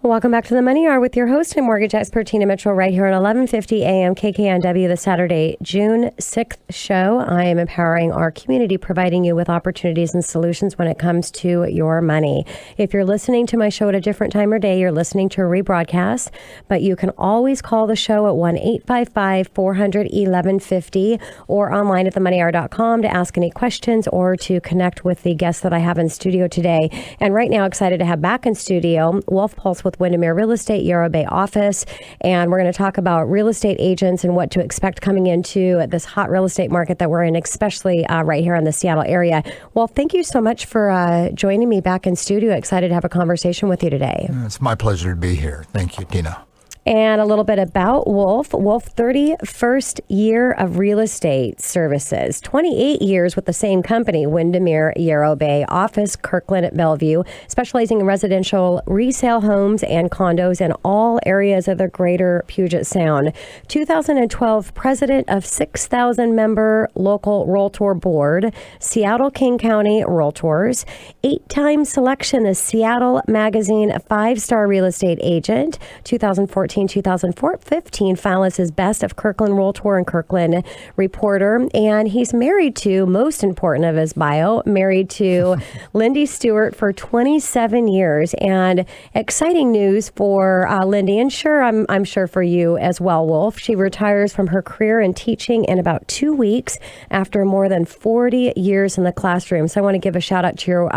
Welcome back to the Money Hour with your host and mortgage expert, Tina Mitchell, right here at 1150 AM KKNW, the Saturday, June 6th show. I am empowering our community, providing you with opportunities and solutions when it comes to your money. If you're listening to my show at a different time or day, you're listening to a rebroadcast, but you can always call the show at 1-855-400-1150 or online at themoneyhour.com to ask any questions or to connect with the guests that I have in studio today. And right now, excited to have back in studio Wolf Puls with Windermere Real Estate, Yarrow Bay office. And we're going to talk about real estate agents and what to expect coming into this hot real estate market that we're in, especially right here in the Seattle area. Well, thank you so much for joining me back in studio. Excited to have a conversation with you today. It's my pleasure to be here. Thank you, Tina. And a little bit about Wolf. Wolf, 31st year of real estate services, 28 years with the same company, Windermere Yarrow Bay office, Kirkland at Bellevue, specializing in residential resale homes and condos in all areas of the Greater Puget Sound. 2012 president of 6,000 member local Realtor board, Seattle King County Realtors, 8-time selection as Seattle Magazine 5-star real estate agent, 2014 2015 finalist as Best of Kirkland Realtor and Kirkland Reporter. And he's married to, most important of his bio, married to Lindy Stewart for 27 years. And exciting news for Lindy, and sure, I'm sure for you as well, Wolf. She retires from her career in teaching in about 2 weeks after more than 40 years in the classroom. So I want to give a shout out to your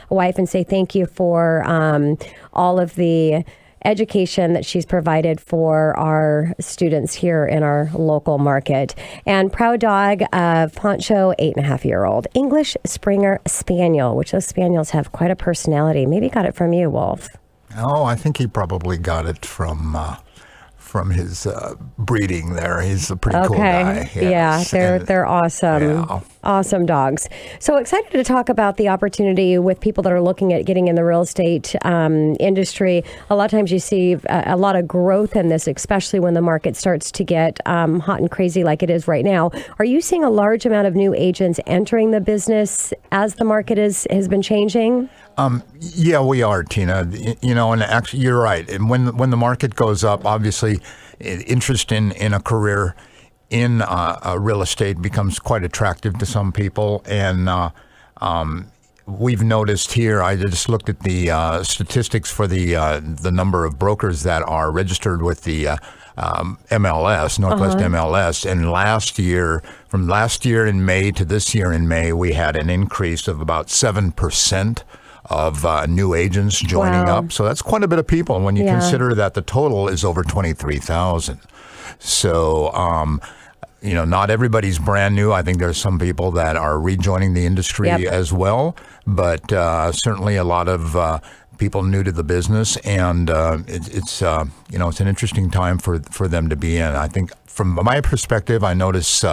wife and say thank you for all of the education that she's provided for our students here in our local market. And proud dog of Poncho, 8.5-year-old English Springer Spaniel, which those Spaniels have quite a personality. Maybe got it from you, Wolf. Oh, I think he probably got it from his breeding there. He's a pretty cool guy. Yes. Yeah, they're awesome. Yeah. Awesome dogs. So excited to talk about the opportunity with people that are looking at getting in the real estate industry. A lot of times you see a lot of growth in this, especially when the market starts to get hot and crazy like it is right now. Are you seeing a large amount of new agents entering the business as the market has been changing? Yeah, we are, Tina. You know, and actually, you're right. And when the market goes up, obviously, interest in a career in real estate becomes quite attractive to some people. And we've noticed here, I just looked at the statistics for the number of brokers that are registered with the MLS, Northwest MLS. And from last year in May to this year in May, we had an increase of about 7% of new agents joining up. So that's quite a bit of people. And when you consider that the total is over 23,000. So, you know, not everybody's brand new. I think there's some people that are rejoining the industry as well. But certainly a lot of people new to the business. And it's an interesting time for them to be in. I think from my perspective, I notice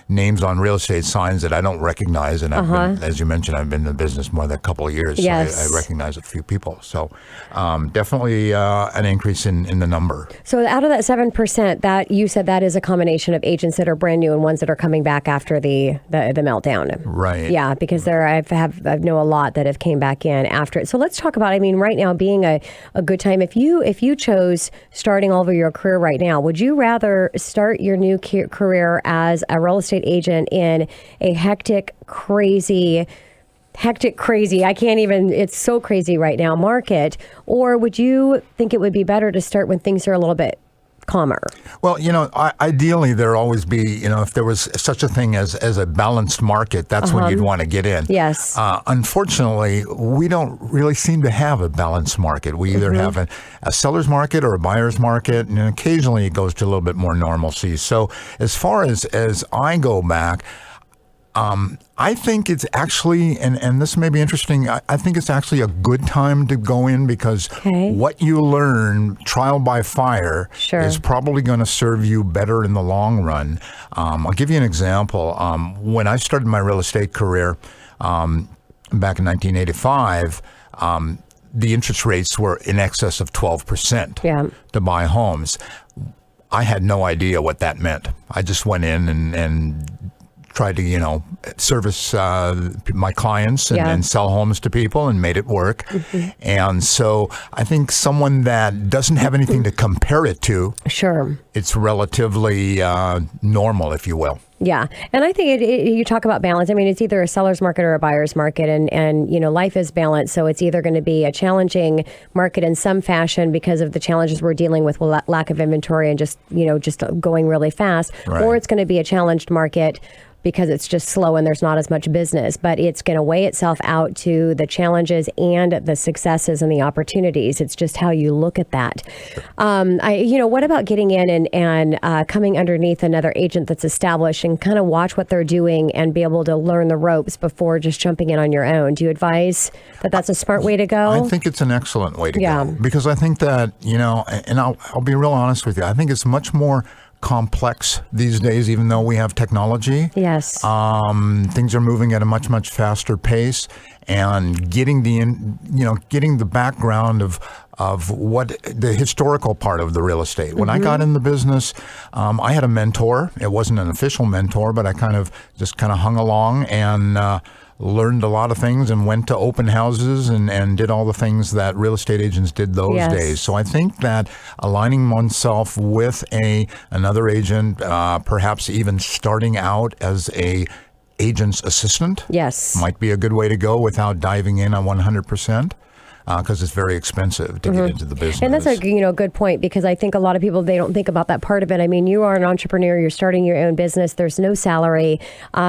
names on real estate signs that I don't recognize. And I've been, as you mentioned, I've been in the business more than a couple of years. So I recognize a few people. So definitely an increase in the number. So out of that 7%, that you said that is a combination of agents that are brand new and ones that are coming back after the meltdown. Right. Yeah, because I know a lot that have came back in after it. So let's talk about, I mean, right now being a good time. If you chose starting all over your career right now, would you rather start your new career as a real estate agent in a hectic, crazy, I can't even, it's so crazy right now, market, or would you think it would be better to start when things are a little bit calmer? Well, you know, ideally there'll always be, you know, if there was such a thing as a balanced market, that's when you'd want to get in. Yes. Unfortunately, we don't really seem to have a balanced market. We either have a seller's market or a buyer's market, and occasionally it goes to a little bit more normalcy. So as far as I go back, I think it's actually, and this may be interesting, I think it's actually a good time to go in because what you learn trial by fire is probably going to serve you better in the long run. I'll give you an example. When I started my real estate career back in 1985, the interest rates were in excess of 12% to buy homes. I had no idea what that meant. I just went in and tried to, service my clients and sell homes to people and made it work. And so I think someone that doesn't have anything to compare it to, sure, it's relatively normal, if you will. Yeah. And I think you talk about balance. I mean, it's either a seller's market or a buyer's market. And life is balanced. So it's either going to be a challenging market in some fashion because of the challenges we're dealing with lack of inventory and just going really fast. Right. Or it's going to be a challenged market because it's just slow and there's not as much business, but it's going to weigh itself out to the challenges and the successes and the opportunities. It's just how you look at that. What about getting in and coming underneath another agent that's established and kind of watch what they're doing and be able to learn the ropes before just jumping in on your own? Do you advise that that's a smart way to go? I think it's an excellent way to go because I think that, and I'll be real honest with you, I think it's much more complex these days, even though we have technology. Yes. Things are moving at a much, much faster pace, and getting the background of what the historical part of the real estate. When I got in the business, I had a mentor. It wasn't an official mentor, but I kind of hung along and learned a lot of things and went to open houses and did all the things that real estate agents did those days. So I think that aligning oneself with another agent, perhaps even starting out as a agent's assistant, might be a good way to go without diving in on 100%. Because it's very expensive to get into the business. And that's a good point, because I think a lot of people, they don't think about that part of it. I mean, you are an entrepreneur, you're starting your own business, there's no salary,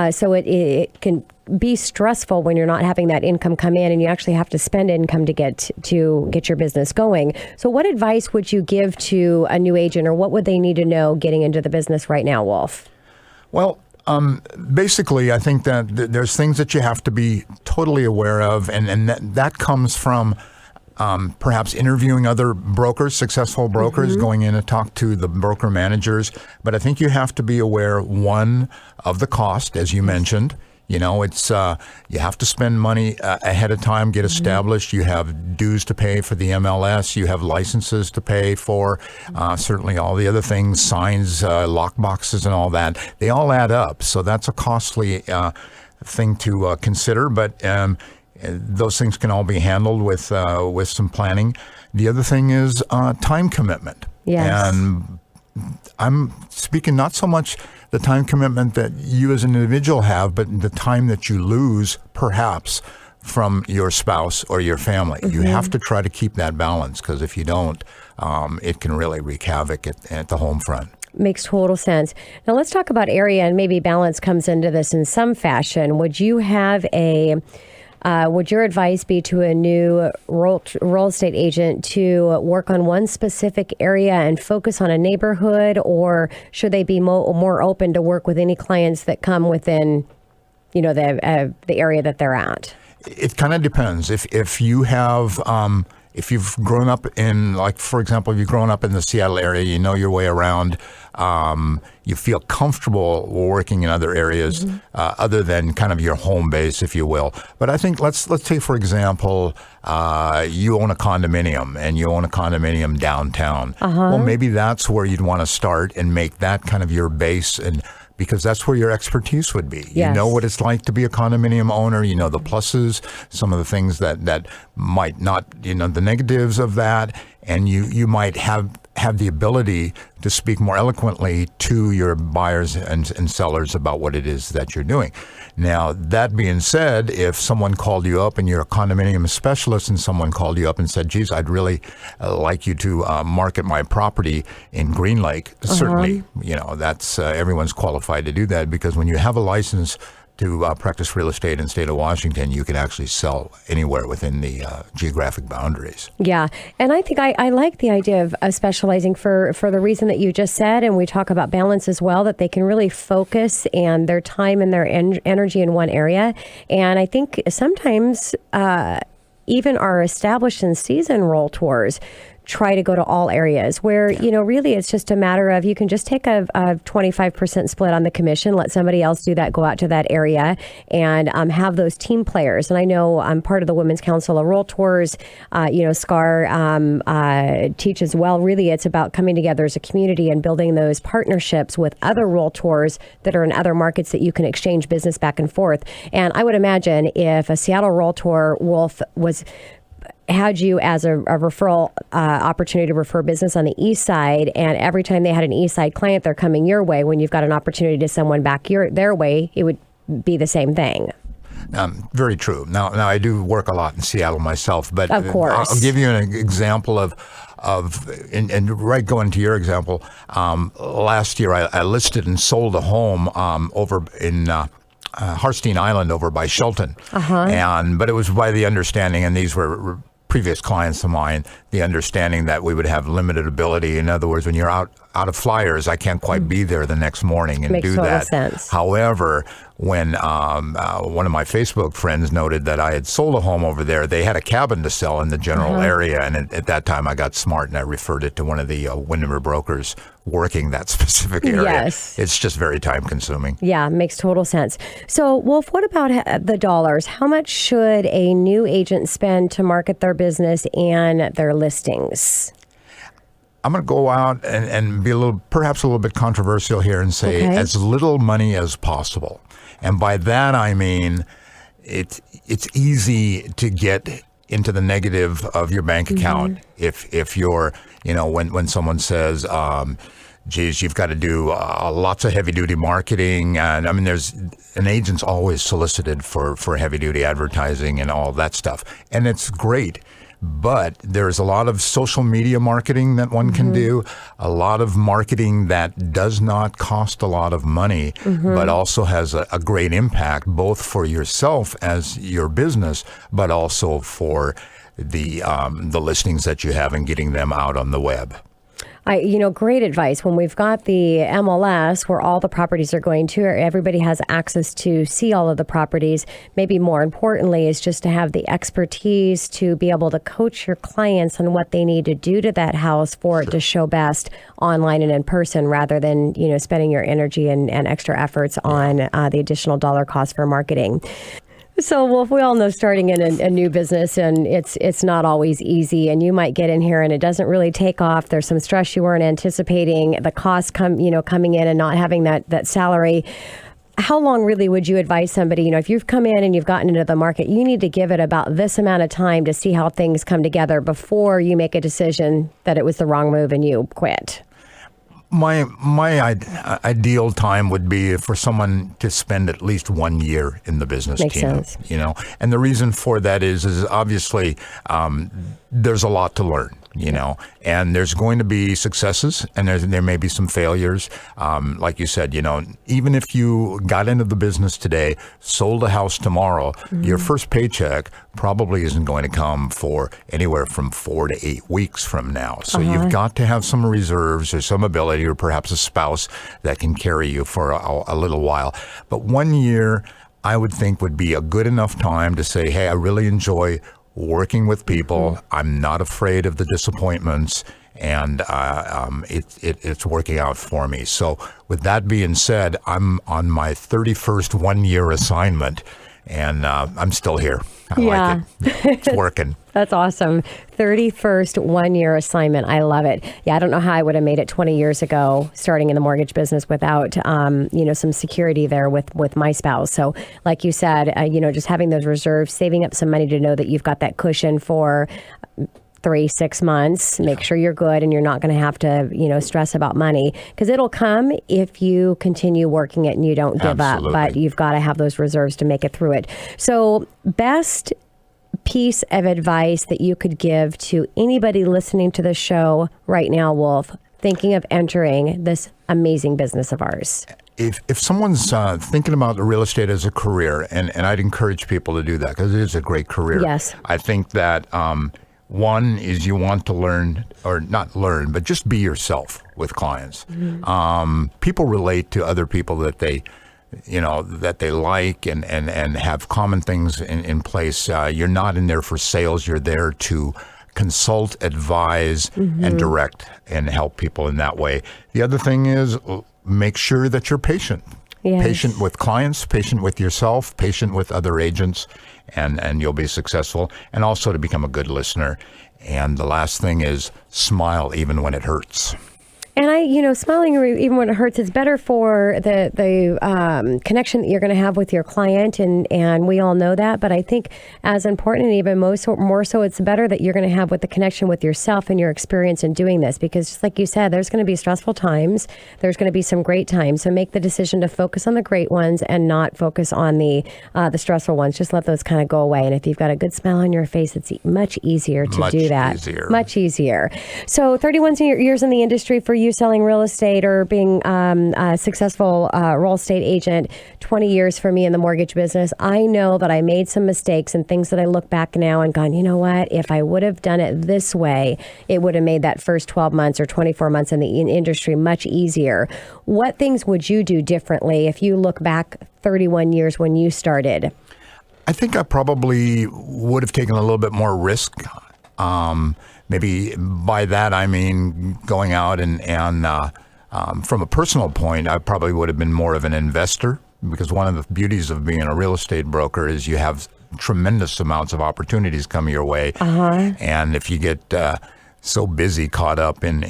so it can be stressful when you're not having that income come in and you actually have to spend income to get your business going. So what advice would you give to a new agent, or what would they need to know getting into the business right now, Wolf? Well, basically, I think that there's things that you have to be totally aware of, and that comes from perhaps interviewing other brokers, successful brokers, going in and talk to the broker managers. But I think you have to be aware, one, of the cost, as you mentioned. It's you have to spend money ahead of time, get established. You have dues to pay for the MLS. You have licenses to pay for. Certainly all the other things, signs, lock boxes, and all that. They all add up. So that's a costly thing to consider. But those things can all be handled with some planning. The other thing is time commitment. Yes. And I'm speaking not so much the time commitment that you as an individual have, but the time that you lose, perhaps, from your spouse or your family. You have to try to keep that balance, because if you don't, it can really wreak havoc at the home front. Makes total sense. Now let's talk about area, and maybe balance comes into this in some fashion. Would you have would your advice be to a new real estate agent to work on one specific area and focus on a neighborhood, or should they be more open to work with any clients that come within, the area that they're at? It kind of depends. If you have if you've grown up in, like, for example, if you've grown up in the Seattle area, you know your way around, you feel comfortable working in other areas other than kind of your home base, if you will. But I think let's take, for example, you own a condominium and you own a condominium downtown. Well, maybe that's where you'd want to start and make that kind of your base, and because that's where your expertise would be. You know what it's like to be a condominium owner. You know the pluses, some of the things that might not, the negatives of that. And you might have the ability to speak more eloquently to your buyers and sellers about what it is that you're doing. Now, that being said, if someone called you up and you're a condominium specialist and someone called you up and said, geez, I'd really like you to market my property in Green Lake, certainly, that's everyone's qualified to do that, because when you have a license to practice real estate in the state of Washington, you can actually sell anywhere within the geographic boundaries. Yeah, and I think I like the idea of specializing for the reason that you just said, and we talk about balance as well, that they can really focus and their time and their energy in one area. And I think sometimes even our established and seasoned realtors try to go to all areas where, really it's just a matter of you can just take a 25% split on the commission, let somebody else do that, go out to that area and have those team players. And I know I'm part of the Women's Council of Realtors, SKCAR teach as well. Really, it's about coming together as a community and building those partnerships with other Realtors that are in other markets that you can exchange business back and forth. And I would imagine if a Seattle Realtor, Wolf, had you as a referral opportunity to refer business on the east side, and every time they had an east side client, they're coming your way. When you've got an opportunity to someone back their way, it would be the same thing. Very true. Now I do work a lot in Seattle myself, but of course. I'll give you an example of right going to your example. Last year, I listed and sold a home over in Harstein Island over by Shelton, but it was by the understanding, and these were previous clients of mine, the understanding that we would have limited ability. In other words, when you're out of flyers, I can't quite be there the next morning and do that. Sense. However, when one of my Facebook friends noted that I had sold a home over there, they had a cabin to sell in the general area, and at that time I got smart and I referred it to one of the Windermere brokers working that specific area. Yes. It's just very time consuming. Yeah, makes total sense. So, Wolf, what about the dollars? How much should a new agent spend to market their business and their listings? I'm going to go out and be perhaps a little bit controversial here and say as little money as possible. And by that, I mean, it's easy to get into the negative of your bank account if you're, when someone says, geez, you've got to do lots of heavy duty marketing. And I mean, an agent's always solicited for heavy duty advertising and all that stuff. And it's great. But there's a lot of social media marketing that one can do, a lot of marketing that does not cost a lot of money, but also has a great impact, both for yourself as your business, but also for the listings that you have and getting them out on the web. Great advice. When we've got the MLS where all the properties are going to, everybody has access to see all of the properties. Maybe more importantly is just to have the expertise to be able to coach your clients on what they need to do to that house for it to show best online and in person, rather than, spending your energy and extra efforts on the additional dollar cost for marketing. So, Wolf, we all know starting in a new business, and it's not always easy, and you might get in here and it doesn't really take off. There's some stress you weren't anticipating, the cost coming in and not having that salary. How long really would you advise somebody, if you've come in and you've gotten into the market, you need to give it about this amount of time to see how things come together before you make a decision that it was the wrong move and you quit? My ideal time would be for someone to spend at least 1 year in the business. Makes team, sense. And the reason for that is obviously there's a lot to learn, and there's going to be successes and there may be some failures. Like you said, even if you got into the business today, sold a house tomorrow, your first paycheck probably isn't going to come for anywhere from 4 to 8 weeks from now. So you've got to have some reserves or some ability, or perhaps a spouse that can carry you for a little while. But 1 year, I would think, would be a good enough time to say, hey, I really enjoy working with people. I'm not afraid of the disappointments, and it's working out for me. So with that being said, I'm on my 31st 1 year assignment, and I'm still here. I like it. It's working. That's awesome. 31st 1 year assignment. I love it. Yeah, I don't know how I would have made it 20 years ago, starting in the mortgage business without, some security there with my spouse. So like you said, just having those reserves, saving up some money to know that you've got that cushion for 3-6 months, make sure you're good and you're not going to have to, stress about money, because it'll come if you continue working it and you don't give up, but you've got to have those reserves to make it through it. So best piece of advice that you could give to anybody listening to the show right now, Wolf, thinking of entering this amazing business of ours? If someone's thinking about real estate as a career, and I'd encourage people to do that because it is a great career. Yes. I think that one is you want to learn, or not learn, but just be yourself with clients. People relate to other people that they like and have common things in place. You're not in there for sales. You're there to consult, advise, and direct and help people in that way. The other thing is make sure that you're patient. Yes. Patient with clients, patient with yourself, patient with other agents, and you'll be successful. And also to become a good listener. And the last thing is smile even when it hurts. And smiling even when it hurts is better for the connection that you're going to have with your client, and we all know that. But I think as important, and even more so, it's better that you're going to have with the connection with yourself and your experience in doing this. Because just like you said, there's going to be stressful times. There's going to be some great times. So make the decision to focus on the great ones and not focus on the stressful ones. Just let those kind of go away. And if you've got a good smile on your face, it's much easier to do that. Much easier. So 31 years in the industry for you, selling real estate or being a successful real estate agent, 20 years for me in the mortgage business. I know that I made some mistakes and things that I look back now and gone, you know what, if I would have done it this way, it would have made that first 12 months or 24 months in the industry much easier. What things would you do differently if you look back 31 years when you started? I think I probably would have taken a little bit more risk. Maybe by that I mean going out and from a personal point, I probably would have been more of an investor, because one of the beauties of being a real estate broker is you have tremendous amounts of opportunities come your way. And if you get so busy, caught up in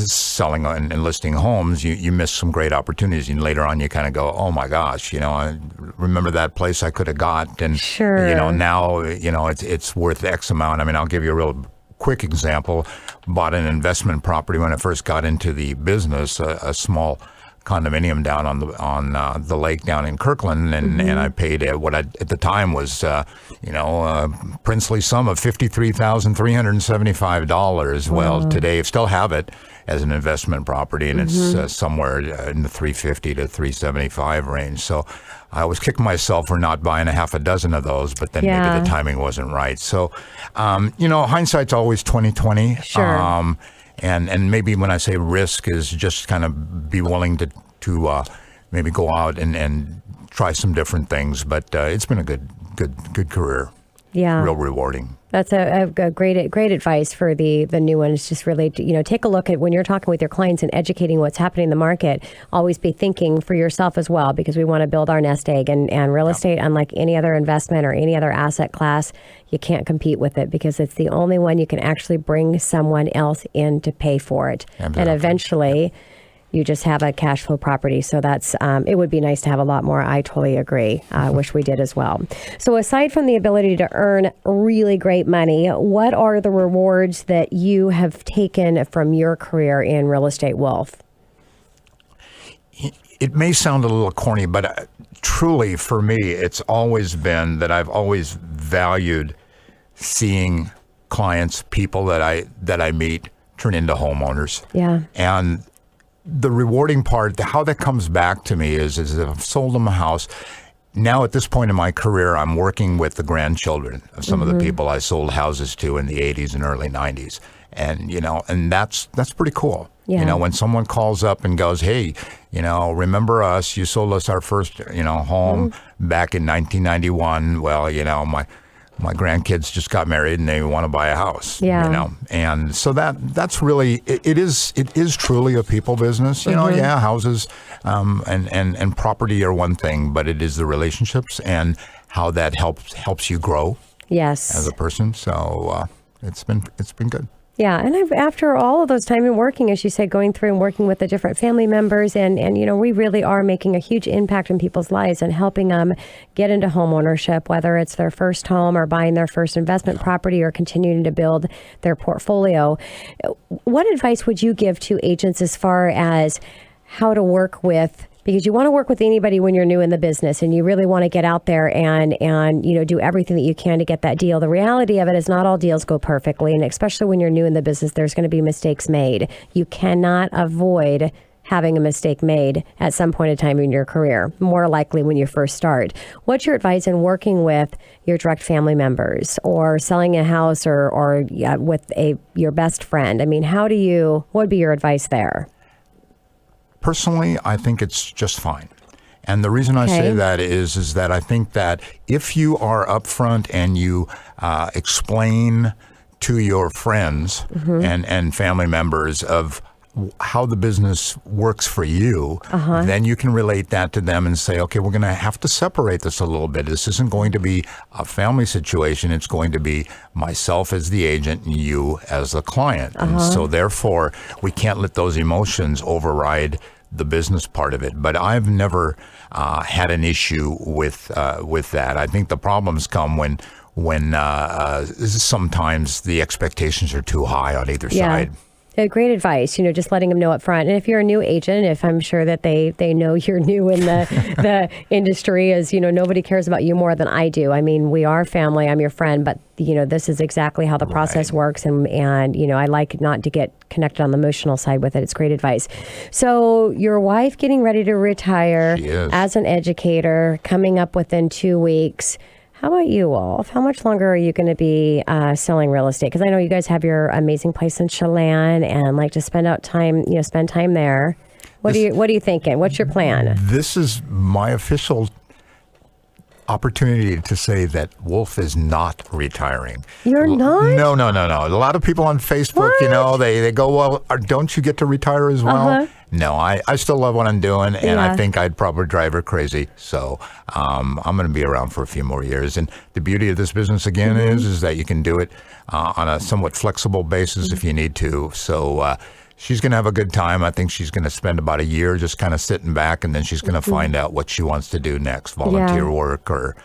selling and listing homes, you miss some great opportunities. And later on, you kind of go, oh my gosh, I remember that place I could have got, and now it's worth X amount. I mean, I'll give you a real quick example. Bought an investment property when I first got into the business, a small condominium down on the lake down in Kirkland, and I paid what at the time was a princely sum of $53,375. Well, today I still have it as an investment property, and it's somewhere in the $350 to $375 range. So I was kicking myself for not buying a half a dozen of those, but then maybe the timing wasn't right. So hindsight's always 20/20. Sure. And maybe when I say risk is just kind of be willing to maybe go out and try some different things. But it's been a good career. Yeah. Real rewarding. That's a great advice for the new ones. Just really, take a look at when you're talking with your clients and educating what's happening in the market. Always be thinking for yourself as well, because we want to build our nest egg. And real estate, unlike any other investment or any other asset class, you can't compete with it, because it's the only one you can actually bring someone else in to pay for it. Exactly. And eventually, you just have a cash flow property. So that's, it would be nice to have a lot more. I totally agree. I wish we did as well. So aside from the ability to earn really great money, what are the rewards that you have taken from your career in real estate, Wolf? It may sound a little corny, but truly for me, it's always been that I've always valued seeing clients, people that I meet, turn into homeowners. Yeah. And the rewarding part, how that comes back to me is if I've sold them a house. Now at this point in my career, I'm working with the grandchildren of some of the people I sold houses to in the 80s and early 90s. And, and that's pretty cool. Yeah. When someone calls up and goes, hey, remember us, you sold us our first, home back in 1991. Well, my grandkids just got married and they want to buy a house. Yeah. And so that's really it is truly a people business. Houses and property are one thing, but it is the relationships and how that helps you grow. Yes. As a person. So it's been good. Yeah, and after all of those time in working, as you said, going through and working with the different family members, and we really are making a huge impact in people's lives and helping them get into home ownership, whether it's their first home or buying their first investment property or continuing to build their portfolio. What advice would you give to agents as far as how to work with, because you want to work with anybody when you're new in the business and you really want to get out there and do everything that you can to get that deal. The reality of it is not all deals go perfectly, and especially when you're new in the business, there's going to be mistakes made. You cannot avoid having a mistake made at some point in time in your career, more likely when you first start. What's your advice in working with your direct family members or selling a house or with your best friend? I mean, what would be your advice there? Personally, I think it's just fine. And the reason I say that is that I think that if you are upfront and you explain to your friends and family members of how the business works for you, then you can relate that to them and say, okay, we're going to have to separate this a little bit. This isn't going to be a family situation. It's going to be myself as the agent and you as the client. And so therefore, we can't let those emotions override the business part of it. But I've never had an issue with that. I think the problems come when sometimes the expectations are too high on either side. Great advice, just letting them know up front. And if you're a new agent, if I'm sure that they know you're new in the industry, as nobody cares about you more than I do. I mean, we are family. I'm your friend, but this is exactly how the process works. And I like not to get connected on the emotional side with it. It's great advice. So your wife getting ready to retire as an educator, coming up within 2 weeks. How about you, Wolf? How much longer are you going to be selling real estate? Because I know you guys have your amazing place in Chelan and like to spend time there. What are you thinking? What's your plan? This is my official opportunity to say that Wolf is not retiring. You're not? No. A lot of people on Facebook, they go, well, don't you get to retire as well? No, I still love what I'm doing, and I think I'd probably drive her crazy. So I'm going to be around for a few more years. And the beauty of this business, again, is that you can do it on a somewhat flexible basis if you need to. So she's going to have a good time. I think she's going to spend about a year just kind of sitting back, and then she's going to find out what she wants to do next, volunteer work or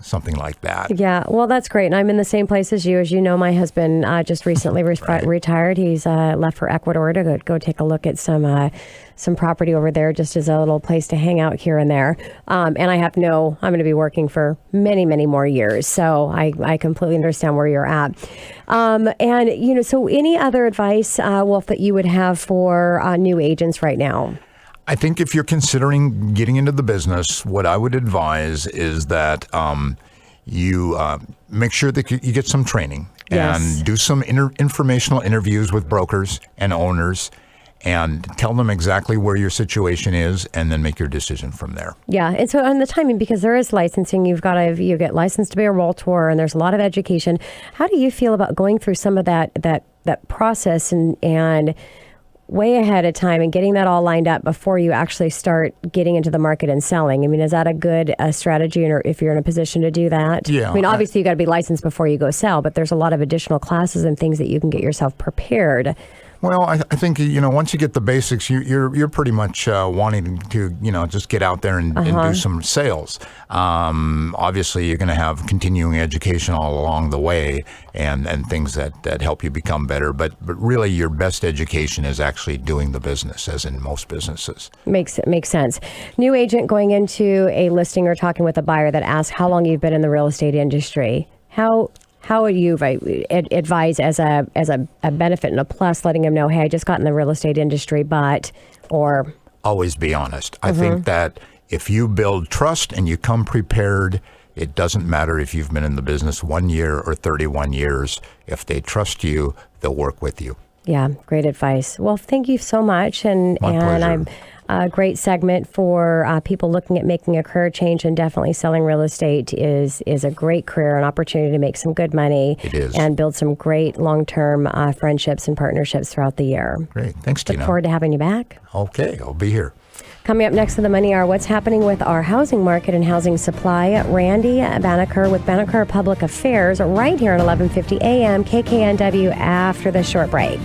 something like that. Yeah, well, that's great. And I'm in the same place as you. As you know, my husband just recently retired. He's left for Ecuador to go take a look at some property over there, just as a little place to hang out here and there. And I'm going to be working for many, many more years. So I completely understand where you're at. So any other advice, Wolf, that you would have for new agents right now? I think if you're considering getting into the business, what I would advise is that you make sure that you get some training and do some informational interviews with brokers and owners and tell them exactly where your situation is and then make your decision from there. Yeah. And so on the timing, because there is licensing, you get licensed to be a realtor and there's a lot of education. How do you feel about going through some of that process and way ahead of time and getting that all lined up before you actually start getting into the market and selling? I mean, is that a good strategy, or if you're in a position to do that? Yeah. I mean, obviously you got to be licensed before you go sell, but there's a lot of additional classes and things that you can get yourself prepared. Well, I think, once you get the basics, you're pretty much wanting to, just get out there and do some sales. Obviously, you're going to have continuing education all along the way and things that help you become better. But really, your best education is actually doing the business, as in most businesses. Makes sense. New agent going into a listing or talking with a buyer that asks how long you've been in the real estate industry. How would you advise as a benefit and a plus, letting them know, hey, I just got in the real estate industry, or always be honest. I think that if you build trust and you come prepared, it doesn't matter if you've been in the business 1 year or 31 years. If they trust you, they'll work with you. Yeah, great advice. Well, thank you so much. My pleasure. I'm a great segment for people looking at making a career change, and definitely selling real estate is a great career, an opportunity to make some good money. It is. And build some great long-term friendships and partnerships throughout the year. Great. Thanks, Tina. Look forward to having you back. Okay, I'll be here. Coming up next to the Money Hour, what's happening with our housing market and housing supply. Randy Banneker with Banneker Public Affairs right here at 11:50 a.m. KKNW after the short break.